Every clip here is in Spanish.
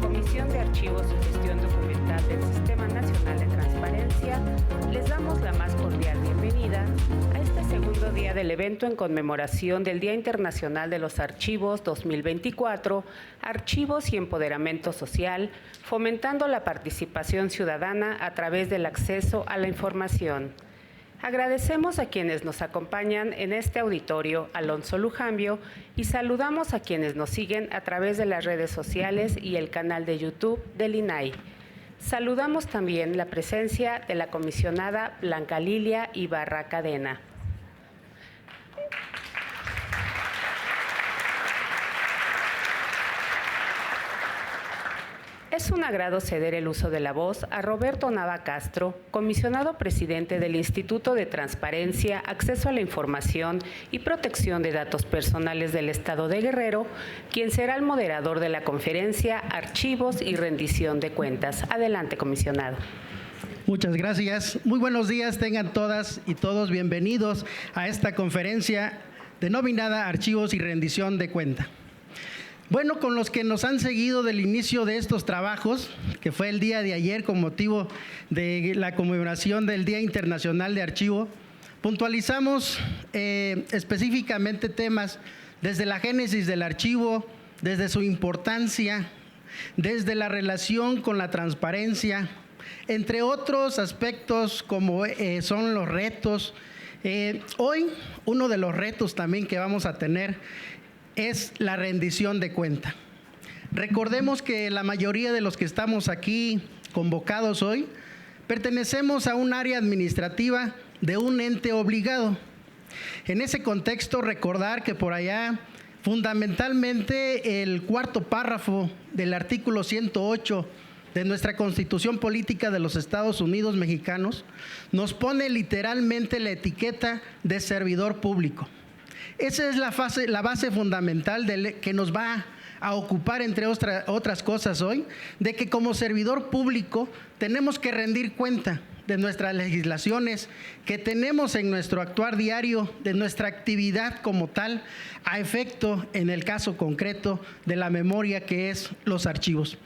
Comisión de Archivos y Gestión Documental del Sistema Nacional de Transparencia, les damos la más cordial bienvenida a este segundo día del evento en conmemoración del Día Internacional de los Archivos 2024, Archivos y Empoderamiento Social, fomentando la participación ciudadana a través del acceso a la información. Agradecemos a quienes nos acompañan en este auditorio Alonso Lujambio y saludamos a quienes nos siguen a través de las redes sociales y el canal de YouTube del INAI. Saludamos también la presencia de la comisionada Blanca Lilia Ibarra Cadena. Es un agrado ceder el uso de la voz a Roberto Nava Castro, comisionado presidente del Instituto de Transparencia, Acceso a la Información y Protección de Datos Personales del Estado de Guerrero, quien será el moderador de la conferencia Archivos y Rendición de Cuentas. Adelante, comisionado. Muchas gracias. Muy buenos días, tengan todas y todos bienvenidos a esta conferencia denominada Archivos y Rendición de Cuenta. Bueno, con los que nos han seguido del inicio de estos trabajos, que fue el día de ayer con motivo de la conmemoración del Día Internacional de Archivo, puntualizamos específicamente temas desde la génesis del archivo, desde su importancia, desde la relación con la transparencia, entre otros aspectos como son los retos. Hoy, uno de los retos también que vamos a tener es la rendición de cuenta. Recordemos que la mayoría de los que estamos aquí convocados hoy pertenecemos a un área administrativa de un ente obligado. En ese contexto, recordar que por allá, fundamentalmente el cuarto párrafo del artículo 108 de nuestra Constitución Política de los Estados Unidos Mexicanos nos pone literalmente la etiqueta de servidor público. Esa es la base fundamental que nos va a ocupar, entre otras cosas hoy, de que como servidor público tenemos que rendir cuenta de nuestras legislaciones que tenemos en nuestro actuar diario, de nuestra actividad como tal, a efecto, en el caso concreto, de la memoria que es los archivos.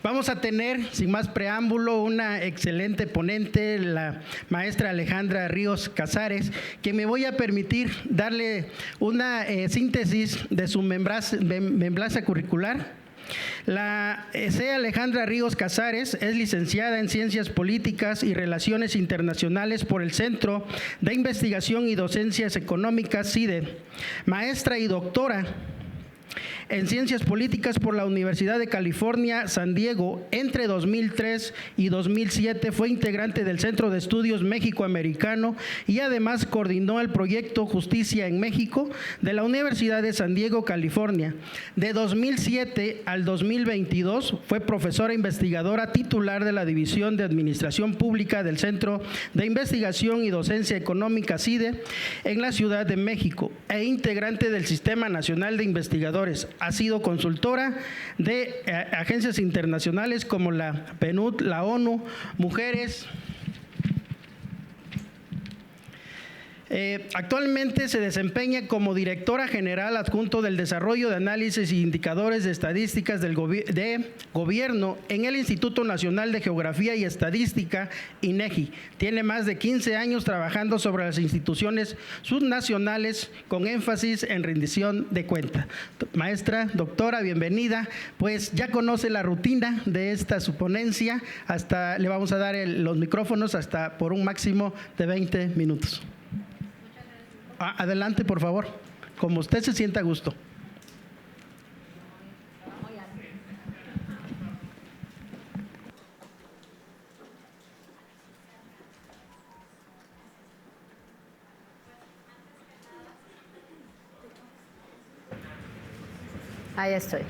Vamos a tener, sin más preámbulo, una excelente ponente, la maestra Alejandra Ríos Casares, que me voy a permitir darle una síntesis de su membranza curricular. La Alejandra Ríos Casares es licenciada en Ciencias Políticas y Relaciones Internacionales por el Centro de Investigación y Docencias Económicas, CIDE, maestra y doctora en Ciencias Políticas por la Universidad de California, San Diego. Entre 2003 y 2007 fue integrante del Centro de Estudios México-Americano y además coordinó el proyecto Justicia en México de la Universidad de San Diego, California. De 2007 al 2022 fue profesora investigadora titular de la División de Administración Pública del Centro de Investigación y Docencia Económica, CIDE, en la Ciudad de México e integrante del Sistema Nacional de Investigadores. Ha sido consultora de agencias internacionales como la PNUD, la ONU, Mujeres. Actualmente se desempeña como directora general adjunto del Desarrollo de Análisis y Indicadores de Estadísticas de Gobierno en el Instituto Nacional de Geografía y Estadística, INEGI. Tiene más de 15 años trabajando sobre las instituciones subnacionales con énfasis en rendición de cuenta. Maestra, doctora, bienvenida. Pues ya conoce la rutina de esta su ponencia. Le vamos a dar los micrófonos hasta por un máximo de 20 minutos. Adelante, por favor, como usted se sienta a gusto. Ahí estoy.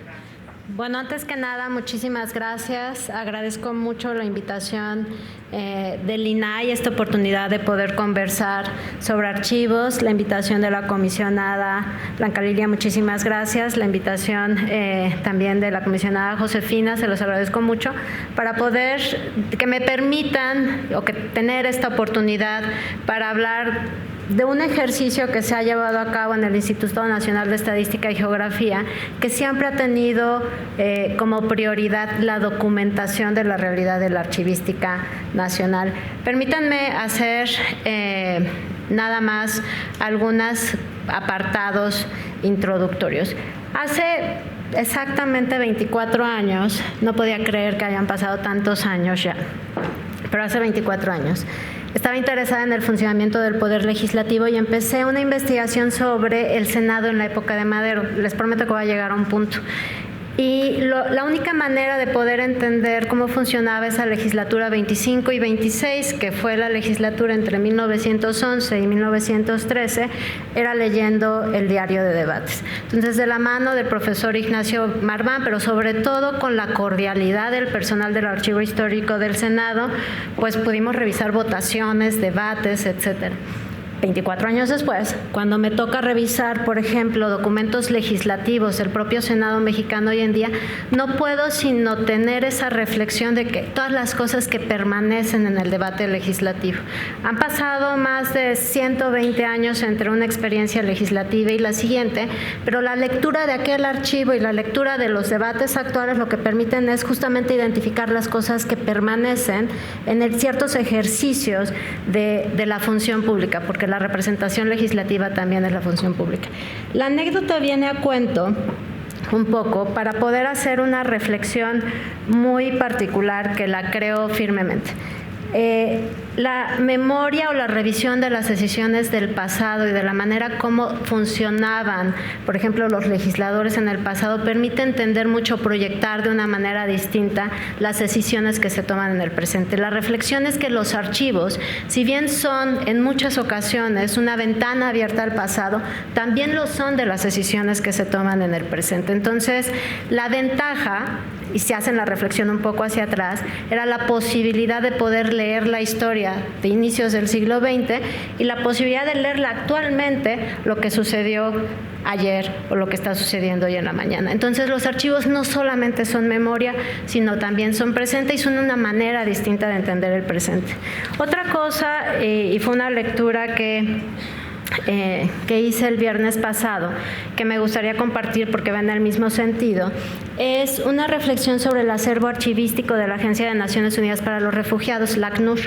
Bueno, antes que nada, muchísimas gracias. Agradezco mucho la invitación del INAI, esta oportunidad de poder conversar sobre archivos, la invitación de la comisionada Blanca Lilia, muchísimas gracias. La invitación también de la comisionada Josefina, se los agradezco mucho, para poder, que me permitan, o que tener esta oportunidad para hablar de un ejercicio que se ha llevado a cabo en el Instituto Nacional de Estadística y Geografía, que siempre ha tenido como prioridad la documentación de la realidad de la archivística nacional. Permítanme hacer nada más algunos apartados introductorios. Hace exactamente 24 años, no podía creer que hayan pasado tantos años ya, pero hace 24 años, estaba interesada en el funcionamiento del Poder Legislativo y empecé una investigación sobre el Senado en la época de Madero. Les prometo que voy a llegar a un punto. Y la única manera de poder entender cómo funcionaba esa legislatura 25 y 26, que fue la legislatura entre 1911 y 1913, era leyendo el diario de debates. Entonces, de la mano del profesor Ignacio Marván, pero sobre todo con la cordialidad del personal del Archivo Histórico del Senado, pues pudimos revisar votaciones, debates, etcétera. 24 años después, cuando me toca revisar, por ejemplo, documentos legislativos del propio Senado mexicano hoy en día, no puedo sino tener esa reflexión de que todas las cosas que permanecen en el debate legislativo. Han pasado más de 120 años entre una experiencia legislativa y la siguiente, pero la lectura de aquel archivo y la lectura de los debates actuales lo que permiten es justamente identificar las cosas que permanecen en ciertos ejercicios de la función pública, porque la representación legislativa también es la función pública. La anécdota viene a cuento un poco para poder hacer una reflexión muy particular que la creo firmemente. La memoria o la revisión de las decisiones del pasado y de la manera como funcionaban, por ejemplo, los legisladores en el pasado, permite entender mucho, proyectar de una manera distinta las decisiones que se toman en el presente. La reflexión es que los archivos, si bien son en muchas ocasiones una ventana abierta al pasado, también lo son de las decisiones que se toman en el presente. Entonces, la ventaja, y se hace la reflexión un poco hacia atrás, era la posibilidad de poder leer la historia de inicios del siglo XX y la posibilidad de leerla actualmente, lo que sucedió ayer o lo que está sucediendo hoy en la mañana. Entonces, los archivos no solamente son memoria, sino también son presente y son una manera distinta de entender el presente. Otra cosa, y fue una lectura que hice el viernes pasado, que me gustaría compartir porque va en el mismo sentido, es una reflexión sobre el acervo archivístico de la Agencia de Naciones Unidas para los Refugiados, la ACNUR.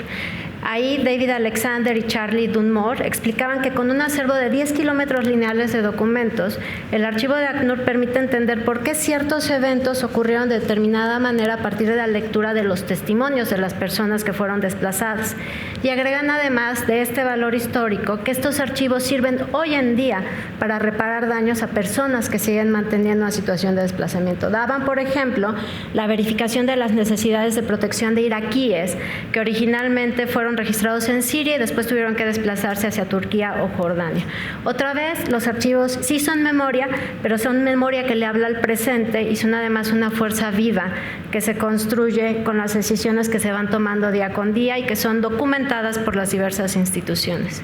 Ahí David Alexander y Charlie Dunmore explicaban que con un acervo de 10 kilómetros lineales de documentos, el archivo de ACNUR permite entender por qué ciertos eventos ocurrieron de determinada manera a partir de la lectura de los testimonios de las personas que fueron desplazadas. Y agregan además de este valor histórico que estos archivos sirven hoy en día para reparar daños a personas que siguen manteniendo una situación de desplazamiento. Daban, por ejemplo, la verificación de las necesidades de protección de iraquíes que originalmente fueron registrados en Siria y después tuvieron que desplazarse hacia Turquía o Jordania. Otra vez, los archivos sí son memoria, pero son memoria que le habla al presente y son además una fuerza viva que se construye con las decisiones que se van tomando día con día y que son documentadas por las diversas instituciones.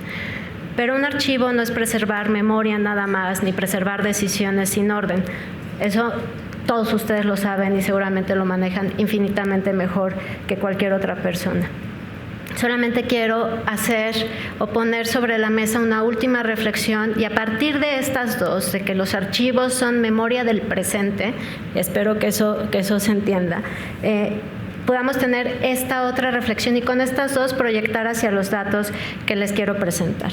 Pero un archivo no es preservar memoria nada más, ni preservar decisiones sin orden. Eso todos ustedes lo saben y seguramente lo manejan infinitamente mejor que cualquier otra persona. Solamente quiero hacer o poner sobre la mesa una última reflexión y a partir de estas dos, de que los archivos son memoria del presente, espero que eso se entienda, podamos tener esta otra reflexión y con estas dos proyectar hacia los datos que les quiero presentar.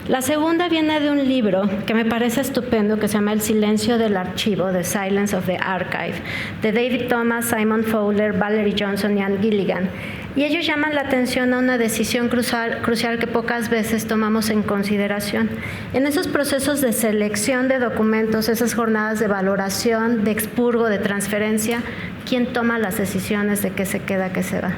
La segunda viene de un libro que me parece estupendo que se llama El silencio del archivo, The Silence of the Archive, de David Thomas, Simon Fowler, Valerie Johnson y Ann Gilligan. Y ellos llaman la atención a una decisión crucial que pocas veces tomamos en consideración. En esos procesos de selección de documentos, esas jornadas de valoración, de expurgo, de transferencia, ¿quién toma las decisiones de qué se queda, qué se va?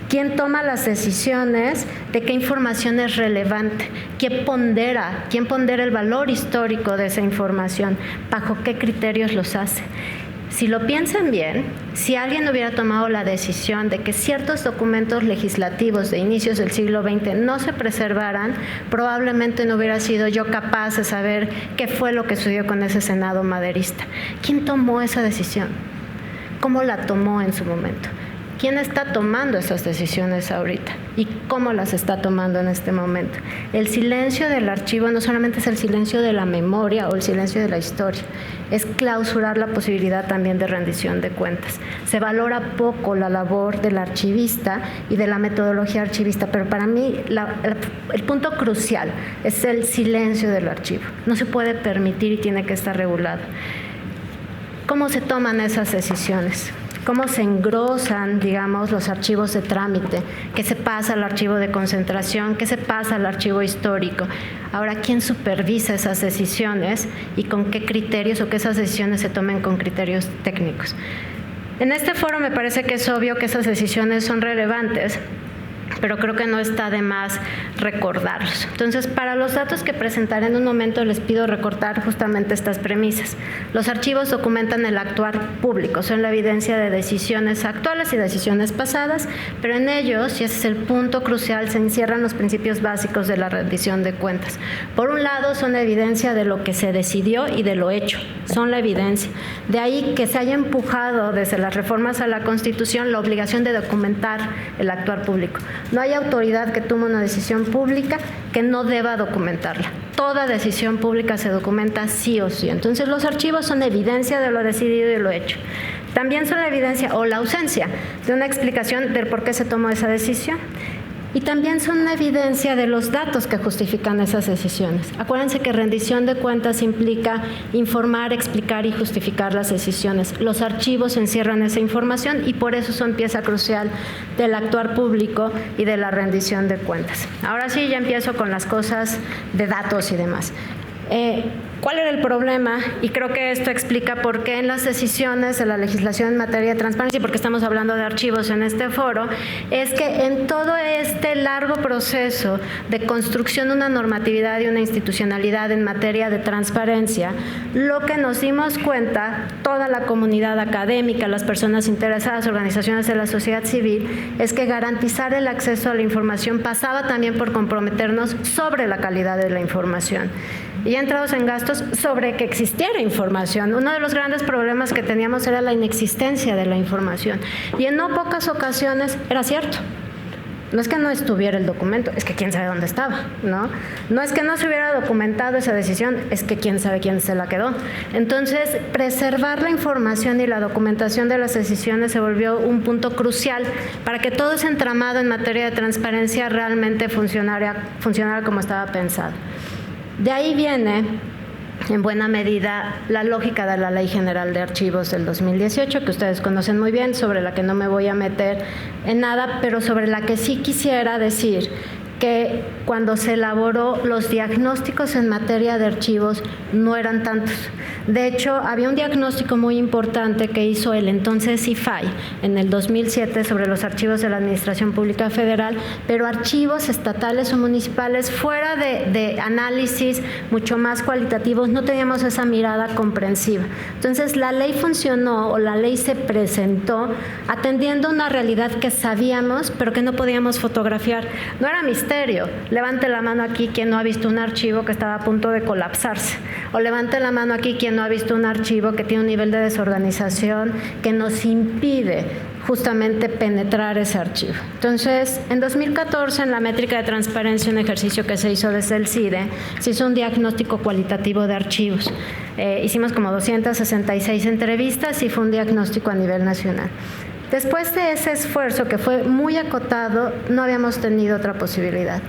¿Quién toma las decisiones de qué información es relevante? ¿Quién pondera el valor histórico de esa información? ¿Bajo qué criterios los hace? Si lo piensan bien, si alguien hubiera tomado la decisión de que ciertos documentos legislativos de inicios del siglo XX no se preservaran, probablemente no hubiera sido yo capaz de saber qué fue lo que sucedió con ese Senado maderista. ¿Quién tomó esa decisión? ¿Cómo la tomó en su momento? ¿Quién está tomando esas decisiones ahorita? y cómo las está tomando en este momento. El silencio del archivo no solamente es el silencio de la memoria o el silencio de la historia, es clausurar la posibilidad también de rendición de cuentas. Se valora poco la labor del archivista y de la metodología archivista, pero para mí el punto crucial es el silencio del archivo. No se puede permitir y tiene que estar regulado. ¿Cómo se toman esas decisiones? ¿Cómo se engrosan, digamos, los archivos de trámite? ¿Qué se pasa al archivo de concentración? ¿Qué se pasa al archivo histórico? Ahora, ¿quién supervisa esas decisiones y con qué criterios o que esas decisiones se tomen con criterios técnicos? En este foro me parece que es obvio que esas decisiones son relevantes, pero creo que no está de más recordarlos. Entonces, para los datos que presentaré en un momento, les pido recortar justamente estas premisas. Los archivos documentan el actuar público, son la evidencia de decisiones actuales y decisiones pasadas, pero en ellos, y ese es el punto crucial, se encierran los principios básicos de la rendición de cuentas. Por un lado, son la evidencia de lo que se decidió y de lo hecho, son la evidencia. De ahí que se haya empujado desde las reformas a la Constitución la obligación de documentar el actuar público. No hay autoridad que tome una decisión pública que no deba documentarla. Toda decisión pública se documenta sí o sí. Entonces, los archivos son evidencia de lo decidido y de lo hecho. También son la evidencia o la ausencia de una explicación del por qué se tomó esa decisión. Y también son una evidencia de los datos que justifican esas decisiones. Acuérdense que rendición de cuentas implica informar, explicar y justificar las decisiones. Los archivos encierran esa información y por eso son pieza crucial del actuar público y de la rendición de cuentas. Ahora sí, ya empiezo con las cosas de datos y demás. ¿Cuál era el problema? Y creo que esto explica por qué en las decisiones de la legislación en materia de transparencia, y porque estamos hablando de archivos en este foro, es que en todo este largo proceso de construcción de una normatividad y una institucionalidad en materia de transparencia, lo que nos dimos cuenta, toda la comunidad académica, las personas interesadas, organizaciones de la sociedad civil, es que garantizar el acceso a la información pasaba también por comprometernos sobre la calidad de la información. Y entrados en gastos sobre que existiera información. Uno de los grandes problemas que teníamos era la inexistencia de la información. Y en no pocas ocasiones era cierto. No es que no estuviera el documento, es que quién sabe dónde estaba, ¿no? No es que no se hubiera documentado esa decisión, es que quién sabe quién se la quedó. Entonces, preservar la información y la documentación de las decisiones se volvió un punto crucial para que todo ese entramado en materia de transparencia realmente funcionara como estaba pensado. De ahí viene, en buena medida, la lógica de la Ley General de Archivos del 2018, que ustedes conocen muy bien, sobre la que no me voy a meter en nada, pero sobre la que sí quisiera decir que cuando se elaboró los diagnósticos en materia de archivos no eran tantos. De hecho, había un diagnóstico muy importante que hizo el entonces IFAI en el 2007 sobre los archivos de la Administración Pública Federal, pero archivos estatales o municipales fuera de análisis mucho más cualitativos no teníamos esa mirada comprensiva. Entonces, la ley funcionó o la ley se presentó atendiendo una realidad que sabíamos pero que no podíamos fotografiar. No era misterio. Levante la mano aquí quien no ha visto un archivo que estaba a punto de colapsarse, o levante la mano aquí quien no ha visto un archivo que tiene un nivel de desorganización que nos impide justamente penetrar ese archivo. Entonces, en 2014, en la métrica de transparencia, un ejercicio que se hizo desde el CIDE, se hizo un diagnóstico cualitativo de archivos. Hicimos como 266 entrevistas y fue un diagnóstico a nivel nacional. Después de ese esfuerzo, que fue muy acotado, no habíamos tenido otra posibilidad.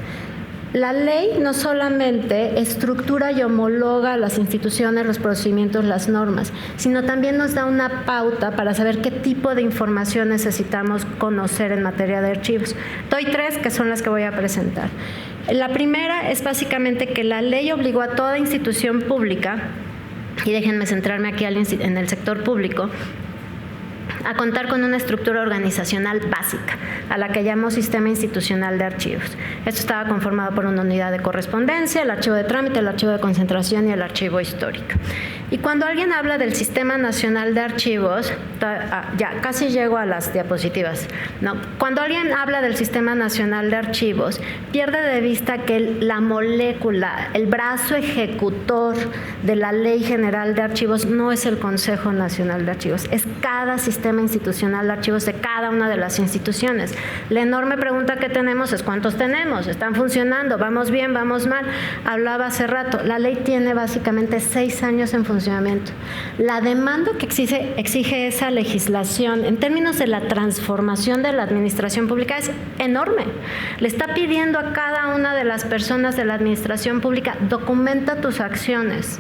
La ley no solamente estructura y homologa las instituciones, los procedimientos, las normas, sino también nos da una pauta para saber qué tipo de información necesitamos conocer en materia de archivos. Doy 3, que son las que voy a presentar. La primera es básicamente que la ley obligó a toda institución pública, y déjenme centrarme aquí en el sector público, a contar con una estructura organizacional básica, a la que llamó Sistema Institucional de Archivos. Esto estaba conformado por una unidad de correspondencia, el archivo de trámite, el archivo de concentración y el archivo histórico. Y cuando alguien habla del Sistema Nacional de Archivos, ya casi llego a las diapositivas, ¿no? Cuando alguien habla del Sistema Nacional de Archivos, pierde de vista que la molécula, el brazo ejecutor de la Ley General de Archivos no es el Consejo Nacional de Archivos, es cada sistema sistema institucional de archivos de cada una de las instituciones. La enorme pregunta que tenemos es ¿cuántos tenemos? ¿Están funcionando? ¿Vamos bien? ¿Vamos mal? Hablaba hace rato, la ley tiene básicamente 6 años en funcionamiento. La demanda que exige esa legislación en términos de la transformación de la administración pública es enorme. Le está pidiendo a cada una de las personas de la administración pública, documenta tus acciones.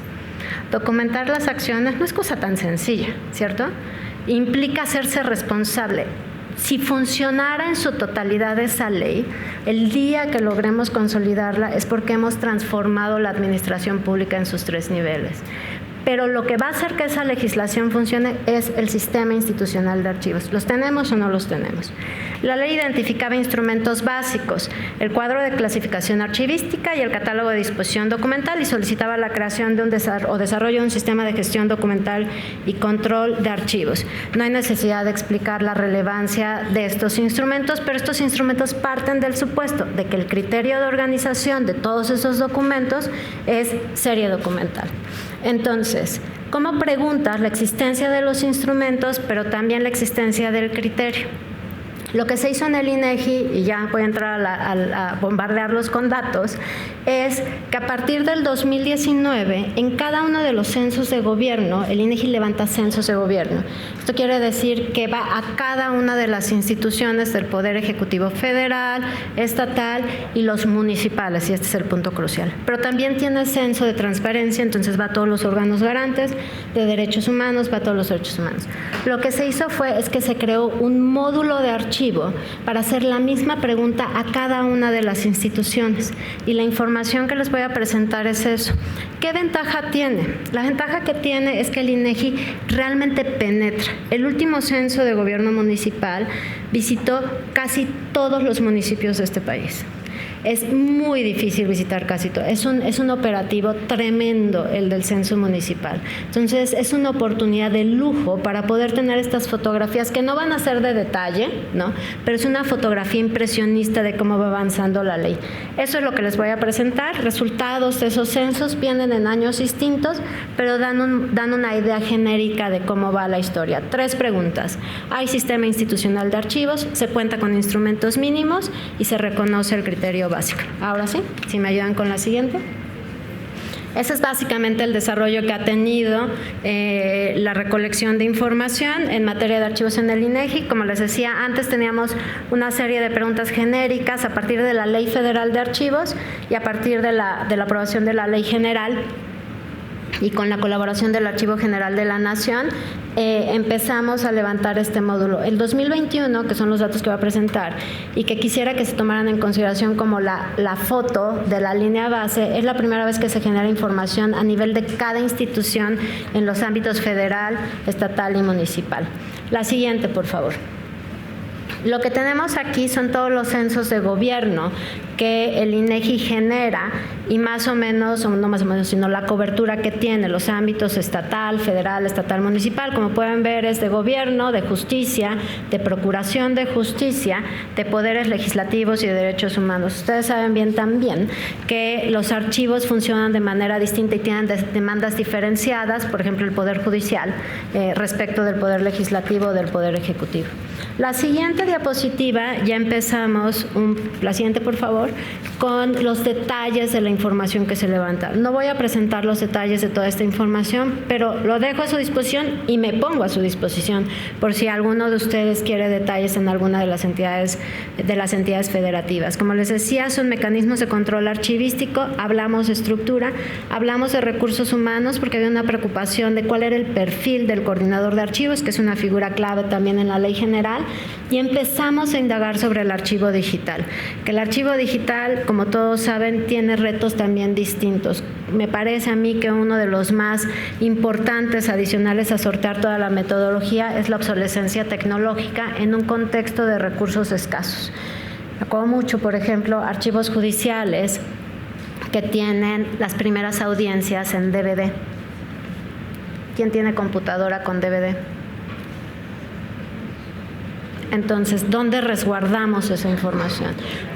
Documentar las acciones no es cosa tan sencilla, ¿cierto? Implica hacerse responsable. Si funcionara en su totalidad esa ley, el día que logremos consolidarla es porque hemos transformado la administración pública en sus 3 niveles. Pero lo que va a hacer que esa legislación funcione es el sistema institucional de archivos. ¿Los tenemos o no los tenemos? La ley identificaba instrumentos básicos, el cuadro de clasificación archivística y el catálogo de disposición documental, y solicitaba la creación de un desarrollo de un sistema de gestión documental y control de archivos. No hay necesidad de explicar la relevancia de estos instrumentos, pero estos instrumentos parten del supuesto de que el criterio de organización de todos esos documentos es serie documental. Entonces, ¿cómo preguntas la existencia de los instrumentos, pero también la existencia del criterio? Lo que se hizo en el INEGI, y ya voy a entrar a bombardearlos con datos, es que a partir del 2019, en cada uno de los censos de gobierno, el INEGI levanta censos de gobierno. Esto quiere decir que va a cada una de las instituciones del Poder Ejecutivo Federal, estatal y los municipales, y este es el punto crucial. Pero también tiene censo de transparencia, entonces va a todos los órganos garantes de derechos humanos, va a todos los derechos humanos. Lo que se hizo es que se creó un módulo de archivo para hacer la misma pregunta a cada una de las instituciones. Y la información que les voy a presentar es eso. ¿Qué ventaja tiene? La ventaja que tiene es que el INEGI realmente penetra. El último censo de gobierno municipal visitó casi todos los municipios de este país. Es muy difícil visitar casi todo. Es un operativo tremendo el del censo municipal. Entonces, es una oportunidad de lujo para poder tener estas fotografías que no van a ser de detalle, ¿no? Pero es una fotografía impresionista de cómo va avanzando la ley. Eso es lo que les voy a presentar. Resultados de esos censos vienen en años distintos, pero dan una idea genérica de cómo va la historia. 3 preguntas. ¿Hay sistema institucional de archivos? ¿Se cuenta con instrumentos mínimos? Y se reconoce el criterio básico. Ahora sí, si me ayudan con la siguiente. Ese es básicamente el desarrollo que ha tenido la recolección de información en materia de archivos en el INEGI. Como les decía, antes teníamos una serie de preguntas genéricas a partir de la Ley Federal de Archivos y a partir de la aprobación de la Ley General y con la colaboración del Archivo General de la Nación, empezamos a levantar este módulo. El 2021, que son los datos que voy a presentar, y que quisiera que se tomaran en consideración como la foto de la línea base, es la primera vez que se genera información a nivel de cada institución en los ámbitos federal, estatal y municipal. La siguiente, por favor. Lo que tenemos aquí son todos los censos de gobierno que el INEGI genera y más o menos, o no más o menos, sino la cobertura que tiene los ámbitos estatal, federal, municipal. Como pueden ver, es de gobierno, de justicia, de procuración de justicia, de poderes legislativos y de derechos humanos. Ustedes saben bien también que los archivos funcionan de manera distinta y tienen demandas diferenciadas, por ejemplo, el Poder Judicial respecto del Poder Legislativo o del Poder Ejecutivo. La siguiente diapositiva, ya empezamos, la siguiente por favor, con los detalles de la información que se levanta. No voy a presentar los detalles de toda esta información, pero lo dejo a su disposición y me pongo a su disposición por si alguno de ustedes quiere detalles en alguna de las entidades federativas. Como les decía, son mecanismos de control archivístico, hablamos de estructura, hablamos de recursos humanos porque había una preocupación de cuál era el perfil del coordinador de archivos, que es una figura clave también en la ley general, y empezamos a indagar sobre el archivo digital, que el archivo digital, como todos saben, tiene retos también distintos. Me parece a mí que uno de los más importantes adicionales a sortear toda la metodología es la obsolescencia tecnológica en un contexto de recursos escasos. Me acuerdo mucho, por ejemplo, archivos judiciales que tienen las primeras audiencias en DVD. ¿Quién tiene computadora con DVD? Entonces, ¿dónde resguardamos esa información?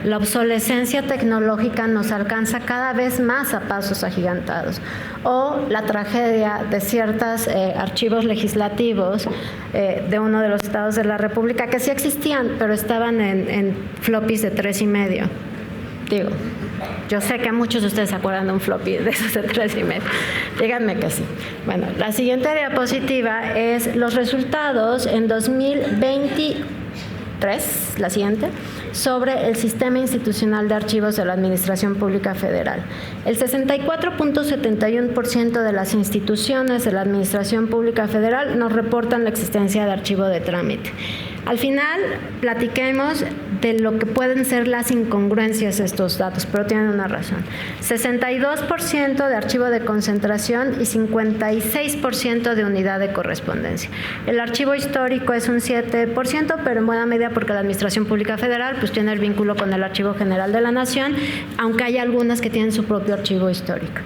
La obsolescencia tecnológica nos alcanza cada vez más a pasos agigantados. O la tragedia de ciertos archivos legislativos de uno de los estados de la República, que sí existían, pero estaban en floppies de 3,5. Digo, yo sé que muchos de ustedes se acuerdan de un floppy de esos de 3,5. Díganme que sí. Bueno, la siguiente diapositiva es los resultados en 2023, la siguiente, sobre el sistema institucional de archivos de la Administración Pública Federal. El 64.71% de las instituciones de la Administración Pública Federal nos reportan la existencia de archivo de trámite. Al final, platiquemos de lo que pueden ser las incongruencias de estos datos, pero tienen una razón. 62% de archivo de concentración y 56% de unidad de correspondencia. El archivo histórico es un 7%, pero en buena medida porque la Administración Pública Federal pues tiene el vínculo con el Archivo General de la Nación, aunque hay algunas que tienen su propio archivo histórico.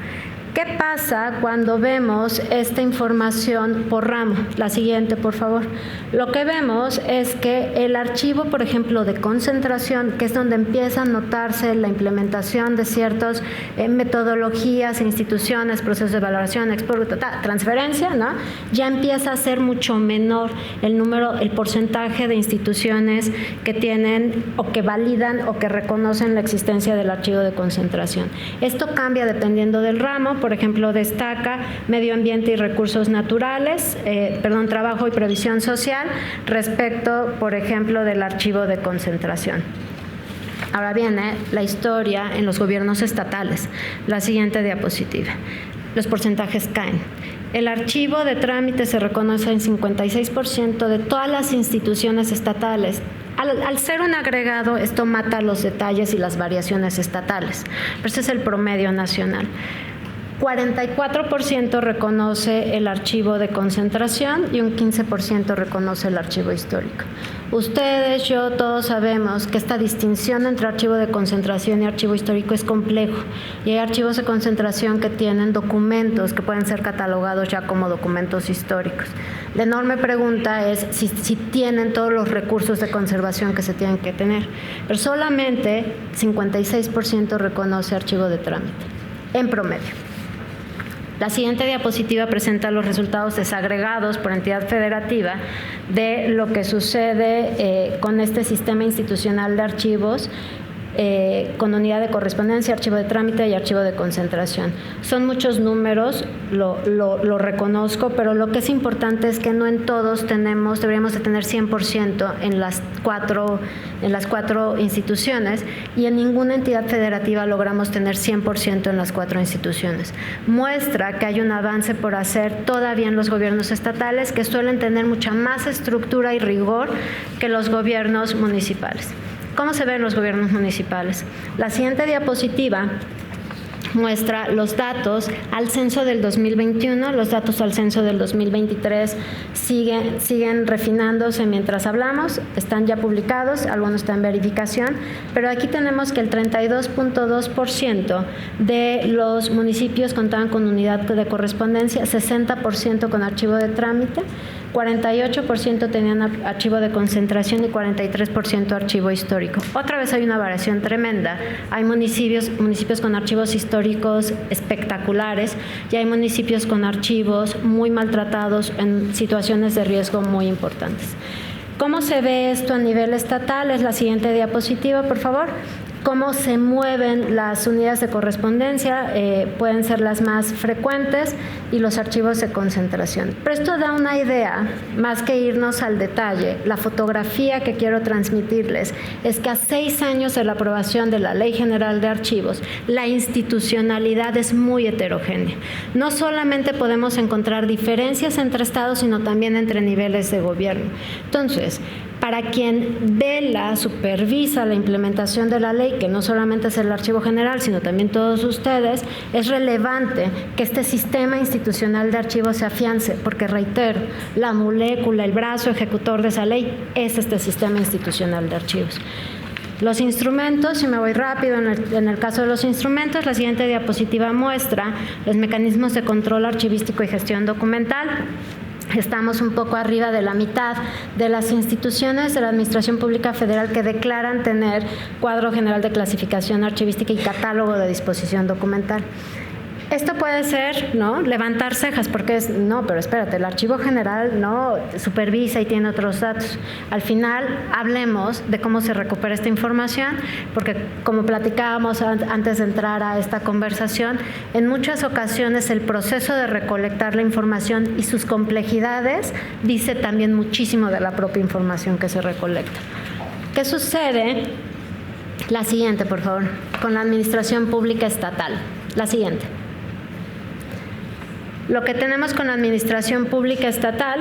¿Qué pasa cuando vemos esta información por ramo? La siguiente, por favor. Lo que vemos es que el archivo, por ejemplo, de concentración, que es donde empieza a notarse la implementación de ciertas metodologías, instituciones, procesos de valoración, exporto, transferencia, ¿no? Ya empieza a ser mucho menor el porcentaje de instituciones que tienen o que validan o que reconocen la existencia del archivo de concentración. Esto cambia dependiendo del ramo. Por ejemplo, destaca medio ambiente y recursos naturales, trabajo y previsión social, respecto, por ejemplo, del archivo de concentración. Ahora viene la historia en los gobiernos estatales. La siguiente diapositiva. Los porcentajes caen. El archivo de trámite se reconoce en 56% de todas las instituciones estatales. Al ser un agregado, esto mata los detalles y las variaciones estatales, pero ese es el promedio nacional. 44% reconoce el archivo de concentración y un 15% reconoce el archivo histórico. Ustedes, yo, todos sabemos que esta distinción entre archivo de concentración y archivo histórico es complejo, y hay archivos de concentración que tienen documentos que pueden ser catalogados ya como documentos históricos. La enorme pregunta es si tienen todos los recursos de conservación que se tienen que tener, pero solamente 56% reconoce archivo de trámite, en promedio. La siguiente diapositiva presenta los resultados desagregados por entidad federativa de lo que sucede con este sistema institucional de archivos con unidad de correspondencia, archivo de trámite y archivo de concentración. Son muchos números, lo reconozco, pero lo que es importante es que no en todos deberíamos de tener 100% en las cuatro instituciones, y en ninguna entidad federativa logramos tener 100% en las 4 instituciones. Muestra que hay un avance por hacer todavía en los gobiernos estatales, que suelen tener mucha más estructura y rigor que los gobiernos municipales. ¿Cómo se ven los gobiernos municipales? La siguiente diapositiva muestra los datos al censo del 2021, los datos al censo del 2023 siguen refinándose mientras hablamos, están ya publicados, algunos están en verificación, pero aquí tenemos que el 32.2% de los municipios contaban con unidad de correspondencia, 60% con archivo de trámite, 48% tenían archivo de concentración y 43% archivo histórico. Otra vez hay una variación tremenda. Hay municipios con archivos históricos espectaculares y hay municipios con archivos muy maltratados en situaciones de riesgo muy importantes. ¿Cómo se ve esto a nivel estatal? Es la siguiente diapositiva, por favor. Cómo se mueven las unidades de correspondencia, pueden ser las más frecuentes, y los archivos de concentración. Pero esto da una idea, más que irnos al detalle. La fotografía que quiero transmitirles es que a 6 años de la aprobación de la Ley General de Archivos, la institucionalidad es muy heterogénea. No solamente podemos encontrar diferencias entre estados, sino también entre niveles de gobierno. Entonces, para quien vela, supervisa la implementación de la ley, que no solamente es el Archivo General, sino también todos ustedes, es relevante que este sistema institucional de archivos se afiance, porque reitero, la molécula, el brazo ejecutor de esa ley es este sistema institucional de archivos. Los instrumentos, si me voy rápido, en el caso de los instrumentos, la siguiente diapositiva muestra los mecanismos de control archivístico y gestión documental. estamos un poco arriba de la mitad de las instituciones de la Administración Pública Federal que declaran tener cuadro general de clasificación archivística y catálogo de disposición documental. Esto puede ser, ¿no?, levantar cejas, porque es, no, pero espérate, el archivo general no supervisa y tiene otros datos. Al final, hablemos de cómo se recupera esta información, porque como platicábamos antes de entrar a esta conversación, en muchas ocasiones el proceso de recolectar la información y sus complejidades dice también muchísimo de la propia información que se recolecta. ¿Qué sucede? La siguiente, por favor, con la administración pública estatal. La siguiente. Lo que tenemos con la administración pública estatal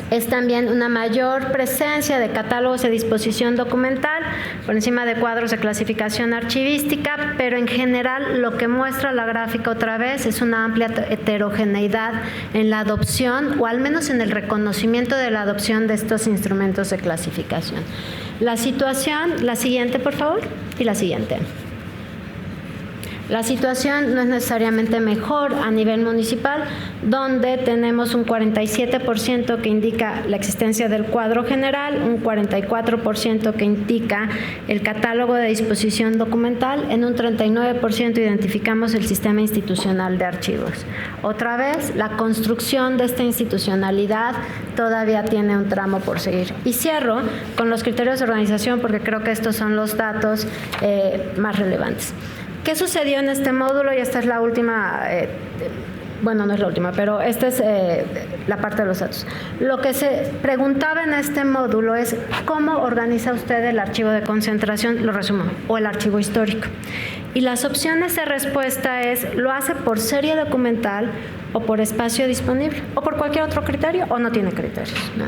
es también una mayor presencia de catálogos de disposición documental por encima de cuadros de clasificación archivística, pero en general lo que muestra la gráfica otra vez es una amplia heterogeneidad en la adopción o al menos en el reconocimiento de la adopción de estos instrumentos de clasificación. La situación, la siguiente por favor, y la siguiente. La situación no es necesariamente mejor a nivel municipal, donde tenemos un 47% que indica la existencia del cuadro general, un 44% que indica el catálogo de disposición documental, en un 39% identificamos el sistema institucional de archivos. Otra vez, la construcción de esta institucionalidad todavía tiene un tramo por seguir. Y cierro con los criterios de organización porque creo que estos son los datos más relevantes. ¿Qué sucedió en este módulo? Y esta es la última, bueno, no es la última, pero esta es la parte de los datos. Lo que se preguntaba en este módulo es cómo organiza usted el archivo de concentración, lo resumo, o el archivo histórico. Y las opciones de respuesta es, lo hace por serie documental o por espacio disponible, o por cualquier otro criterio, o no tiene criterios, ¿no?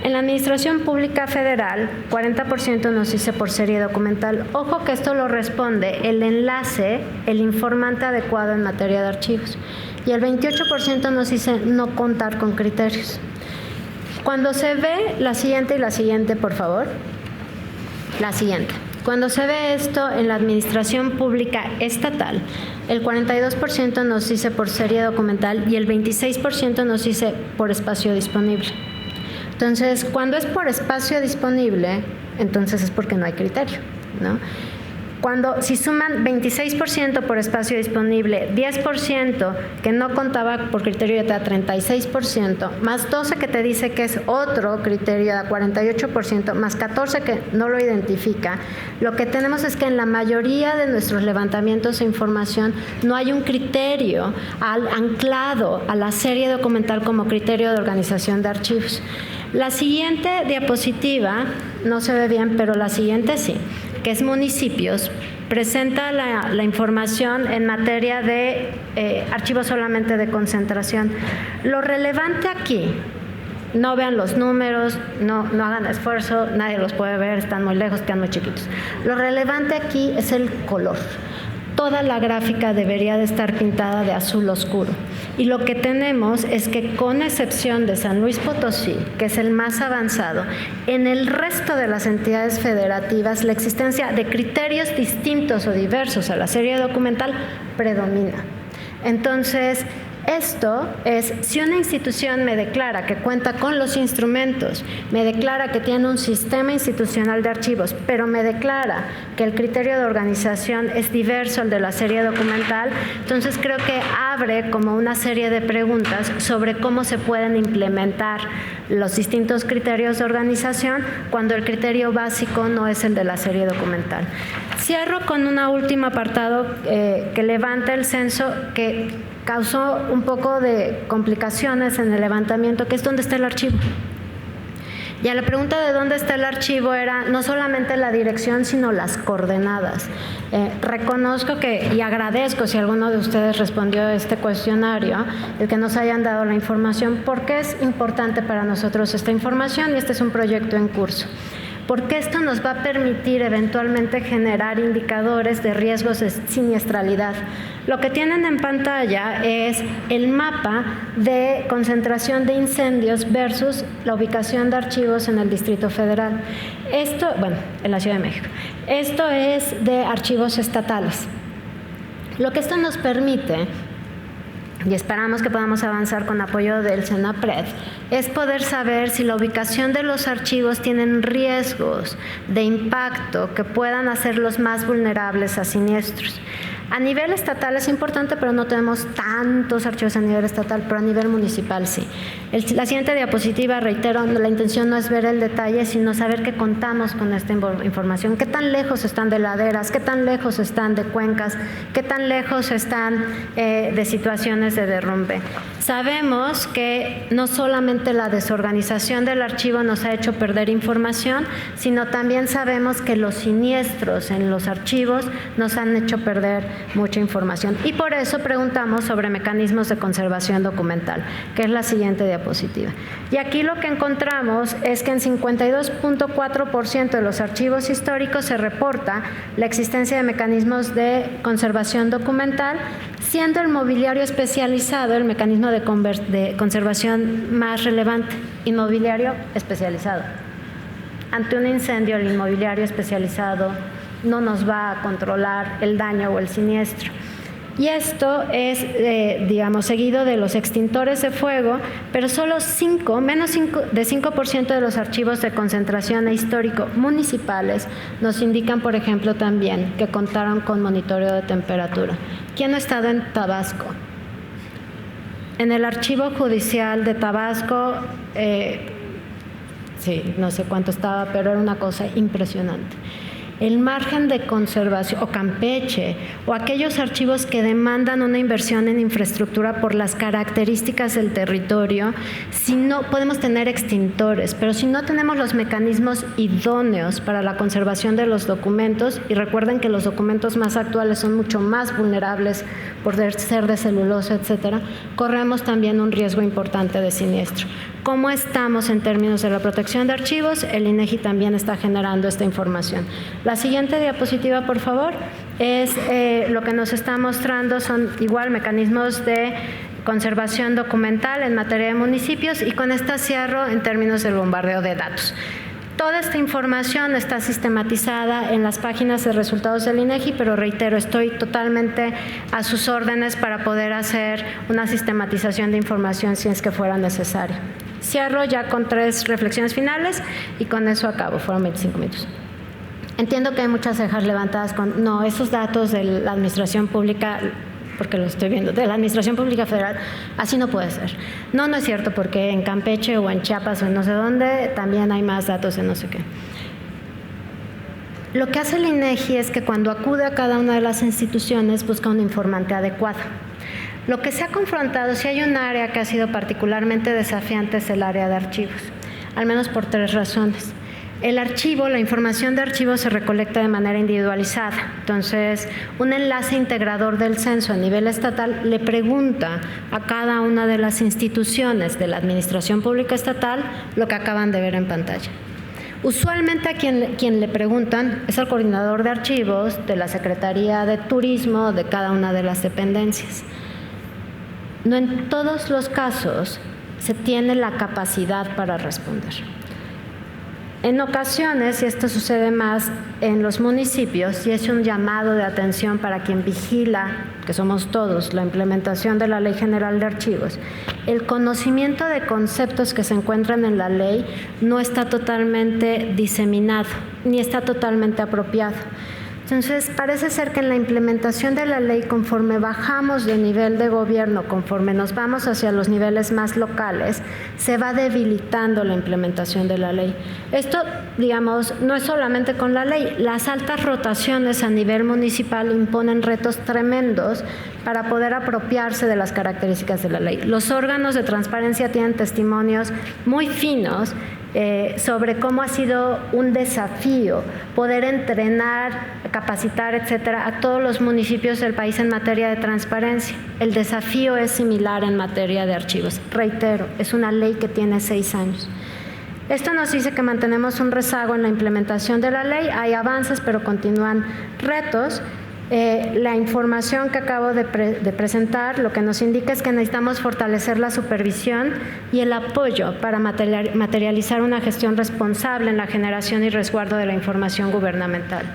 En la Administración Pública Federal, 40% nos dice por serie documental. Ojo que esto lo responde el enlace, el informante adecuado en materia de archivos. Y el 28% nos dice no contar con criterios. Cuando se ve la siguiente y la siguiente, por favor. La siguiente. Cuando se ve esto en la Administración Pública Estatal, el 42% nos dice por serie documental y el 26% nos dice por espacio disponible. Entonces, cuando es por espacio disponible, entonces es porque no hay criterio, ¿no? Si suman 26% por espacio disponible, 10% que no contaba por criterio ya te da 36%, más 12 que te dice que es otro criterio da 48%, más 14 que no lo identifica, lo que tenemos es que en la mayoría de nuestros levantamientos de información no hay un criterio anclado a la serie documental como criterio de organización de archivos. La siguiente diapositiva, no se ve bien, pero la siguiente sí, que es municipios, presenta la información en materia de archivos solamente de concentración. Lo relevante aquí, no vean los números, no hagan esfuerzo, nadie los puede ver, están muy lejos, están muy chiquitos. Lo relevante aquí es el color. Toda la gráfica debería de estar pintada de azul oscuro. Y lo que tenemos es que con excepción de San Luis Potosí, que es el más avanzado, en el resto de las entidades federativas la existencia de criterios distintos o diversos a la serie documental predomina. Entonces, esto es, si una institución me declara que cuenta con los instrumentos, me declara que tiene un sistema institucional de archivos, pero me declara que el criterio de organización es diverso al de la serie documental, entonces creo que abre como una serie de preguntas sobre cómo se pueden implementar los distintos criterios de organización cuando el criterio básico no es el de la serie documental. Cierro con un último apartado que levanta el censo que causó un poco de complicaciones en el levantamiento, que es dónde está el archivo. Y a la pregunta de dónde está el archivo era no solamente la dirección, sino las coordenadas. Reconozco que, y agradezco si alguno de ustedes respondió a este cuestionario, el que nos hayan dado la información, porque es importante para nosotros esta información y este es un proyecto en curso. Porque esto nos va a permitir eventualmente generar indicadores de riesgos de siniestralidad. Lo que tienen en pantalla es el mapa de concentración de incendios versus la ubicación de archivos en el Distrito Federal. Esto, bueno, en la Ciudad de México. Esto es de archivos estatales. Lo que esto nos permite y esperamos que podamos avanzar con apoyo del CENAPRED, es poder saber si la ubicación de los archivos tienen riesgos de impacto que puedan hacerlos más vulnerables a siniestros. A nivel estatal es importante, pero no tenemos tantos archivos a nivel estatal, pero a nivel municipal sí. La siguiente diapositiva, reitero, la intención no es ver el detalle, sino saber que contamos con esta información. ¿Qué tan lejos están de laderas? ¿Qué tan lejos están de cuencas? ¿Qué tan lejos están de situaciones de derrumbe? Sabemos que no solamente la desorganización del archivo nos ha hecho perder información, sino también sabemos que los siniestros en los archivos nos han hecho perder mucha información. Y por eso preguntamos sobre mecanismos de conservación documental, que es la siguiente diapositiva. Y aquí lo que encontramos es que en 52.4% de los archivos históricos se reporta la existencia de mecanismos de conservación documental, siendo el mobiliario especializado el mecanismo de conservación más relevante. Inmobiliario especializado. Ante un incendio, el inmobiliario especializado no nos va a controlar el daño o el siniestro. Y esto es, seguido de los extintores de fuego, pero solo menos de 5% de los archivos de concentración e histórico municipales nos indican, por ejemplo, también que contaron con monitoreo de temperatura. ¿Quién ha estado en Tabasco? En el archivo judicial de Tabasco, sí, no sé cuánto estaba, pero era una cosa impresionante. El margen de conservación, o Campeche, o aquellos archivos que demandan una inversión en infraestructura por las características del territorio, si no podemos tener extintores, pero si no tenemos los mecanismos idóneos para la conservación de los documentos, y recuerden que los documentos más actuales son mucho más vulnerables por ser de celulosa, etcétera, corremos también un riesgo importante de siniestro. ¿Cómo estamos en términos de la protección de archivos? El INEGI también está generando esta información. La siguiente diapositiva, por favor, es lo que nos está mostrando, son igual mecanismos de conservación documental en materia de municipios, y con esta cierro en términos del bombardeo de datos. Toda esta información está sistematizada en las páginas de resultados del INEGI, pero reitero, estoy totalmente a sus órdenes para poder hacer una sistematización de información si es que fuera necesario. Cierro ya con 3 reflexiones finales y con eso acabo, fueron 25 minutos. Entiendo que hay muchas cejas levantadas con, no, esos datos de la administración pública, porque lo estoy viendo, de la Administración Pública Federal, así no puede ser. No es cierto, porque en Campeche o en Chiapas o en no sé dónde también hay más datos de no sé qué. Lo que hace el INEGI es que cuando acude a cada una de las instituciones busca un informante adecuado. Lo que se ha confrontado, si hay un área que ha sido particularmente desafiante, es el área de archivos, al menos por 3 razones. El archivo, la información de archivos se recolecta de manera individualizada. Entonces, un enlace integrador del censo a nivel estatal le pregunta a cada una de las instituciones de la Administración Pública Estatal lo que acaban de ver en pantalla. Usualmente a quien le preguntan es al coordinador de archivos de la Secretaría de Turismo de cada una de las dependencias. No en todos los casos se tiene la capacidad para responder. En ocasiones, y esto sucede más en los municipios, y es un llamado de atención para quien vigila, que somos todos, la implementación de la Ley General de Archivos, el conocimiento de conceptos que se encuentran en la ley no está totalmente diseminado, ni está totalmente apropiado. Entonces, parece ser que en la implementación de la ley, conforme bajamos de nivel de gobierno, conforme nos vamos hacia los niveles más locales, se va debilitando la implementación de la ley. Esto, digamos, no es solamente con la ley. Las altas rotaciones a nivel municipal imponen retos tremendos para poder apropiarse de las características de la ley. Los órganos de transparencia tienen testimonios muy finos sobre cómo ha sido un desafío poder entrenar, capacitar, etcétera, a todos los municipios del país en materia de transparencia. El desafío es similar en materia de archivos. Reitero, es una ley que tiene 6 años. Esto nos dice que mantenemos un rezago en la implementación de la ley. Hay avances, pero continúan retos. La información que acabo de presentar lo que nos indica es que necesitamos fortalecer la supervisión y el apoyo para materializar una gestión responsable en la generación y resguardo de la información gubernamental.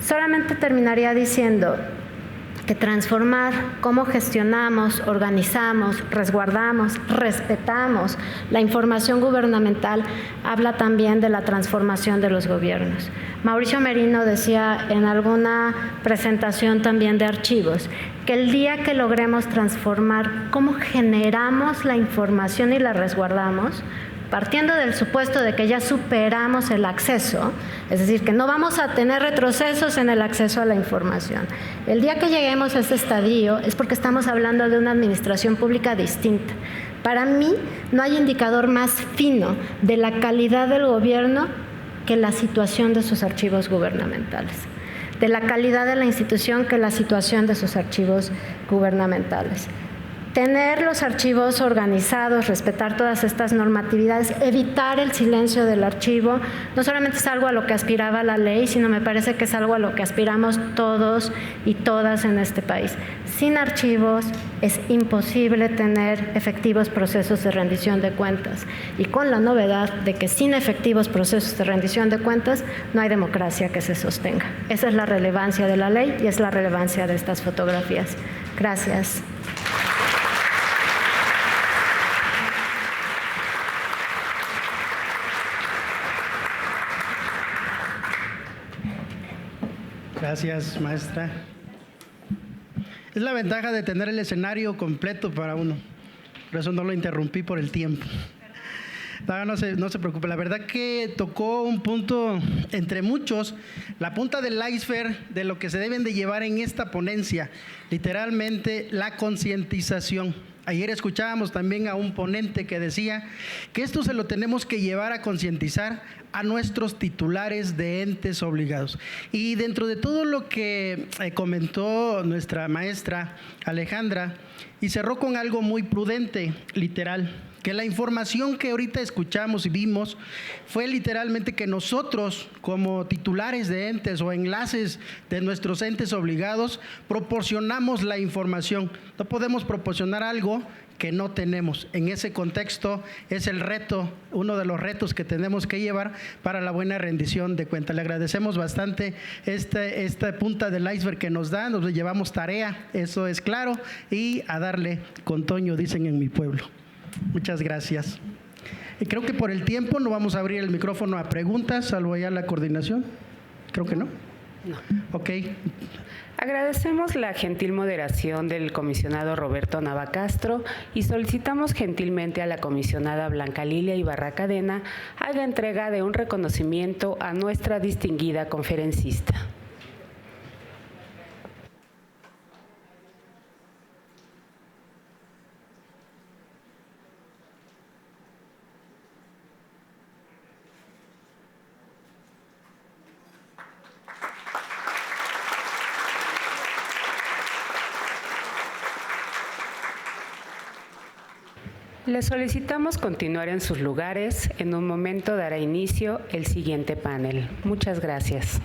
Solamente terminaría diciendo, que transformar cómo gestionamos, organizamos, resguardamos, respetamos la información gubernamental habla también de la transformación de los gobiernos. Mauricio Merino decía en alguna presentación también de archivos que el día que logremos transformar cómo generamos la información y la resguardamos, partiendo del supuesto de que ya superamos el acceso, es decir, que no vamos a tener retrocesos en el acceso a la información. El día que lleguemos a ese estadio es porque estamos hablando de una administración pública distinta. Para mí, no hay indicador más fino de la calidad del gobierno que la situación de sus archivos gubernamentales, de la calidad de la institución que la situación de sus archivos gubernamentales. Tener los archivos organizados, respetar todas estas normatividades, evitar el silencio del archivo, no solamente es algo a lo que aspiraba la ley, sino me parece que es algo a lo que aspiramos todos y todas en este país. Sin archivos es imposible tener efectivos procesos de rendición de cuentas y con la novedad de que sin efectivos procesos de rendición de cuentas no hay democracia que se sostenga. Esa es la relevancia de la ley y es la relevancia de estas fotografías. Gracias. Gracias, maestra. Es la ventaja de tener el escenario completo para uno. Por eso no lo interrumpí por el tiempo. No se preocupe. La verdad que tocó un punto entre muchos, la punta del iceberg de lo que se deben de llevar en esta ponencia, literalmente la concientización. Ayer escuchábamos también a un ponente que decía que esto se lo tenemos que llevar a concientizar a nuestros titulares de entes obligados. Y dentro de todo lo que comentó nuestra maestra Alejandra, y cerró con algo muy prudente, literal, que la información que ahorita escuchamos y vimos fue literalmente que nosotros como titulares de entes o enlaces de nuestros entes obligados proporcionamos la información. No podemos proporcionar algo que no tenemos. En ese contexto es el reto, uno de los retos que tenemos que llevar para la buena rendición de cuentas. Le agradecemos bastante esta punta del iceberg que nos da, nos llevamos tarea, eso es claro, y a darle con Toño, dicen en mi pueblo. Muchas gracias. Y creo que por el tiempo no vamos a abrir el micrófono a preguntas, salvo ya la coordinación. Creo que no. No. Ok. Agradecemos la gentil moderación del comisionado Roberto Navacastro y solicitamos gentilmente a la comisionada Blanca Lilia Ibarra Cadena haga entrega de un reconocimiento a nuestra distinguida conferencista. Les solicitamos continuar en sus lugares. En un momento dará inicio el siguiente panel. Muchas gracias.